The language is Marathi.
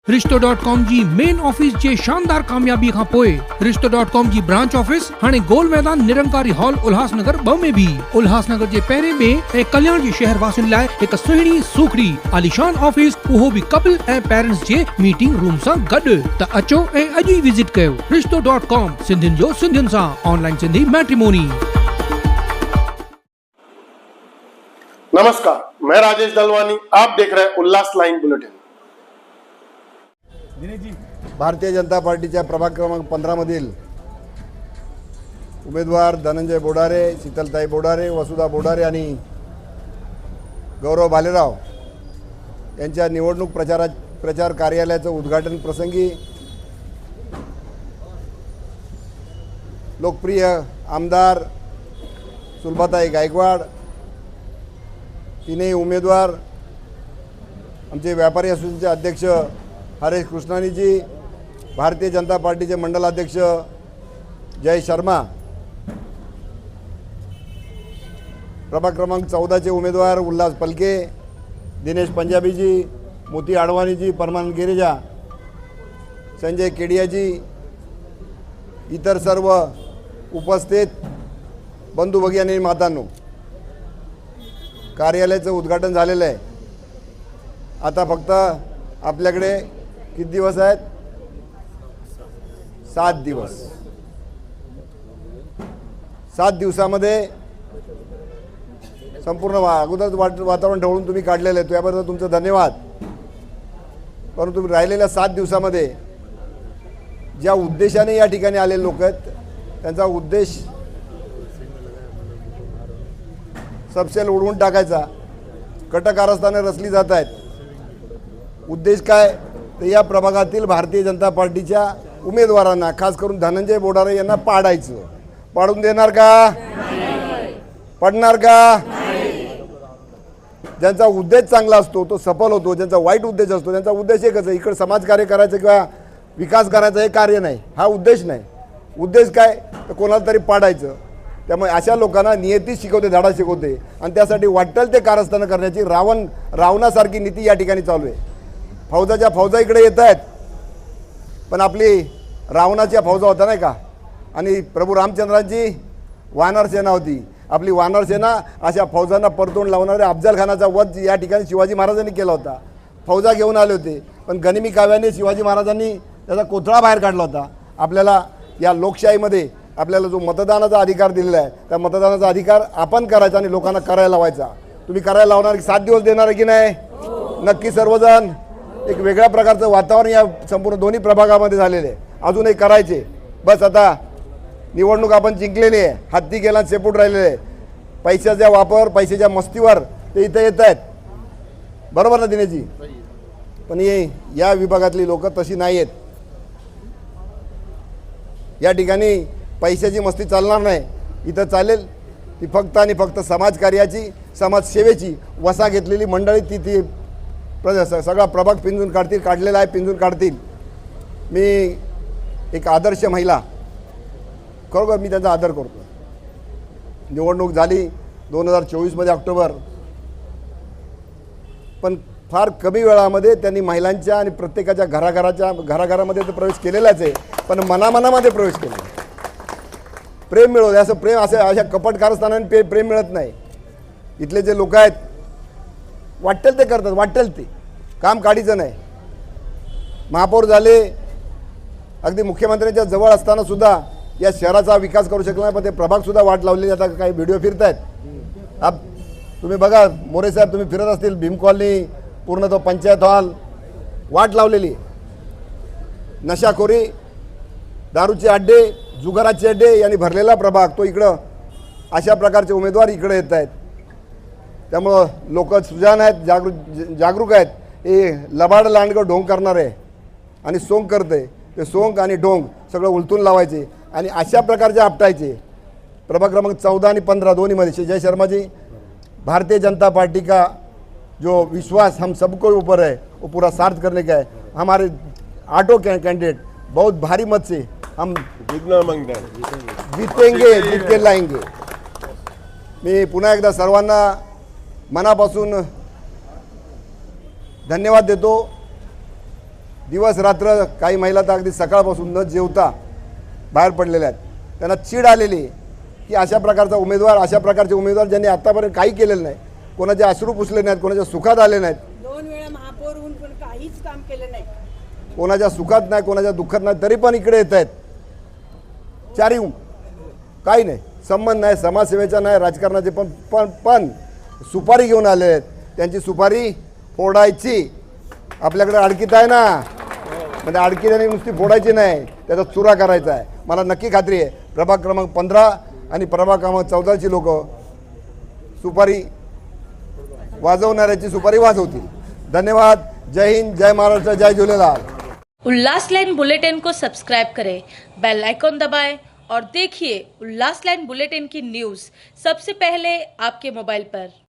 रिश्तो.com जी मेन ऑफिस जे शानदार कामयाबी खां पोइ रिश्तो.com जी ब्रांच ऑफिस हाणे गोल मैदान निरंकारी हॉल उल्हासनगर 2 में भी उल्हासनगर जे पहिरें में ऐं कल्याण जे शहर वासियुनि लाइ हिकु सुहिणी सूखड़ी आलीशान ऑफिस, उहो बि कपल ऐं पेरेंट्स जे मीटिंग रूम सां गॾु। त अचो ऐं अॼु ई विजिट कयो रिश्तो.com, सिंधियुनि जो सिंधियुनि सां ऑनलाइन सिंधी मैट्रिमोनी। नमस्कार, मैं राजेश दलवानी, आप देख रहे हैं उल्लास लाइन बुलेटिन। भारतीय जनता पार्टीच्या प्रभाग क्रमांक 15 मधील उमेदवार धनंजय बोडारे, शीतलताई बोडारे, वसुधा बोडारे आणि गौरव भालेराव यांच्या निवडणूक प्रचार कार्यालयाचं उद्घाटन प्रसंगी लोकप्रिय आमदार सुलभाताई गायकवाड, तीनही उमेदवार, आमचे व्यापारी असोसिएशनचे अध्यक्ष हरेश कृष्णानीजी, भारतीय जनता पार्टीचे मंडल अध्यक्ष जय शर्मा, प्रभाग क्रमांक 14 चे उमेदवार उल्हास पलके, दिनेश पंजाबीजी, मोती आडवाणीजी, परमानंद गिरिजा, संजय केडियाजी, इतर सर्व उपस्थित बंधू भगिनी आणि मातांनो, कार्यालयाचं उद्घाटन झालेलं आहे। आता फक्त आपल्याकडे किती दिवस आहेत? 7 दिवस। 7 दिवसामध्ये संपूर्ण अगोदर वातावरण ढवळून तुम्ही काढलेलं आहे, त्याबद्दल तुमचं धन्यवाद। परंतु तुम्ही राहिलेल्या 7 दिवसामध्ये ज्या उद्देशाने या ठिकाणी आलेले लोक आहेत, त्यांचा उद्देश सबसेल उडवून टाकायचा, कटकारस्थाने रचली जात आहेत। उद्देश काय? तर या प्रभागातील भारतीय जनता पार्टीच्या उमेदवारांना, खास करून धनंजय बोडारे यांना पाडायचं। पाडून देणार का? पडणार का? ज्यांचा उद्देश चांगला असतो तो सफल होतो, ज्यांचा वाईट उद्देश असतो त्यांचा उद्देश एकच आहे, इकडे समाजकार्य करायचं किंवा विकास करायचा, हे कार्य नाही, हा उद्देश नाही। उद्देश काय? तर कोणाला तरी पाडायचं। त्यामुळे अशा लोकांना नियती शिकवते, धडा शिकवते आणि त्यासाठी वाटेल ते कारस्थानं करण्याची रावणासारखी नीती या ठिकाणी चालू आहे। फौजाच्या फौजा इकडे येत आहेत, पण आपली रावणाच्या फौजा होता नाही का, आणि प्रभू रामचंद्रांची वानर सेना होती। आपली वानर सेना अशा फौजांना परतोंड लावणारे अफजल खानाचा वध या ठिकाणी शिवाजी महाराजांनी केला होता। फौजा घेऊन आले होते, पण गनिमी काव्याने शिवाजी महाराजांनी त्याचा कोथळा बाहेर काढला होता। आपल्याला या लोकशाहीमध्ये आपल्याला जो मतदानाचा अधिकार दिलेला आहे, त्या मतदानाचा अधिकार आपण करायचा आणि लोकांना करायला लावायचा। तुम्ही करायला लावणार की 7 दिवस देणार की नाही? नक्की सर्वजण। एक वेगळ्या प्रकारचं वातावरण या संपूर्ण दोन्ही प्रभागामध्ये झालेलं आहे। अजूनही करायचे। बस आता निवडणूक आपण जिंकलेली आहे, हत्ती गेला शेपूट राहिलेले आहे। पैशाचा वापर, पैशाच्या मस्तीवर ते इथे येत आहेत, बरोबर ना दिनेशजी? पण या विभागातली लोक तशी नाही आहेत। या ठिकाणी पैशाची मस्ती चालणार नाही। इथं चालेल ती फक्त आणि फक्त समाजकार्याची, समाजसेवेची वसा घेतलेली मंडळी ती सगळा प्रभाग पिंजून काढतील, काढलेला आहे, पिंजून काढतील। मी एक आदर्श महिला, खरोखर मी त्यांचा आदर करतो। निवडणूक झाली 2024 मध्ये ऑक्टोबर, पण फार कमी वेळामध्ये त्यांनी महिलांच्या आणि प्रत्येकाच्या घराघरामध्ये तर प्रवेश केलेलाच आहे, पण मनामध्ये प्रवेश केला। प्रेम मिळवलं, असं प्रेम अशा कपट कारस्थानांनी प्रेम मिळत नाही। इथले जे लोक आहेत वाटेल ते करतात, वाटेल ते काम काढीचं नाही। महापौर झाले, अगदी मुख्यमंत्र्यांच्या जवळ असताना सुद्धा या शहराचा विकास करू शकला नाही, पण ते प्रभाग सुद्धा वाट लावलेली। आता काही व्हिडिओ फिरत आहेत, तुम्ही बघा, मोरे साहेब तुम्ही फिरत असतील, भीम कॉलनी, पूर्ण तो पंचायत हॉल वाट लावलेली। नशाखोरी, दारूचे अड्डे, जुगाराचे अड्डे यांनी भरलेला प्रभाग, तो इकडं अशा प्रकारचे उमेदवार इकडे येत आहेत। त्यामुळं लोक सुजाण आहेत, जागरूक आहेत। हे लबाड लांडगं ढोंग करणारे आणि सोंग करते, ते सोंग आणि ढोंग सगळं उलटून लावायचे आणि अशा प्रकारचे आपटायचे। प्रभाग क्रमांक 14 आणि 15 दोनों में जय शर्मा जी, भारतीय जनता पार्टी का जो विश्वास हम सबको ऊपर है वो पूरा सार्थ करने का है। हमारे 8 कैंडिडेट बहुत भारी मत से हम जीतेंगे, जीत के लाएंगे। मी पुन्हा एकदा सर्वांना मनापासून धन्यवाद देतो। दिवस रात्र काही महिला तर अगदी सकाळपासून न जेवता बाहेर पडलेल्या आहेत। त्यांना चीड आलेली आहे की अशा प्रकारचे उमेदवार ज्यांनी आतापर्यंत काही केलेलं नाही, कोणाचे अश्रू पुसले नाहीत, कोणाच्या सुखात आले नाहीत, 2 वेळा महापौर होऊन पण काहीच काम केलं नाही, कोणाच्या सुखात नाही, कोणाच्या दुःखात नाही, तरी पण इकडे येत आहेत। चारी काही नाही, संबंध नाही, समाजसेवेचा नाही, राजकारणाचे पण सुपारी घेऊन आले आहेत। त्यांची सुपारी फोडायची आपल्याकडे अडकीत आहे ना, म्हणजे अडकीने नुसती फोडायची नाही, त्याचा चुरा करायचा आहे। मला नक्की खात्री आहे प्रभाग क्रमांक 15 आणि प्रभाग क्रमांक 14ची लोक सुपारी वाजवणाऱ्याची सुपारी वाजवतील। धन्यवाद। जय हिंद, जय महाराष्ट्र, जय झूलेलाल। उल्लास लाइन बुलेटिन को सब्सक्राइब करें, बेल आइकॉन दबाएं और देखिए उल्लास लाइन बुलेटिन की न्यूज़ सबसे पहले आपके मोबाइल पर।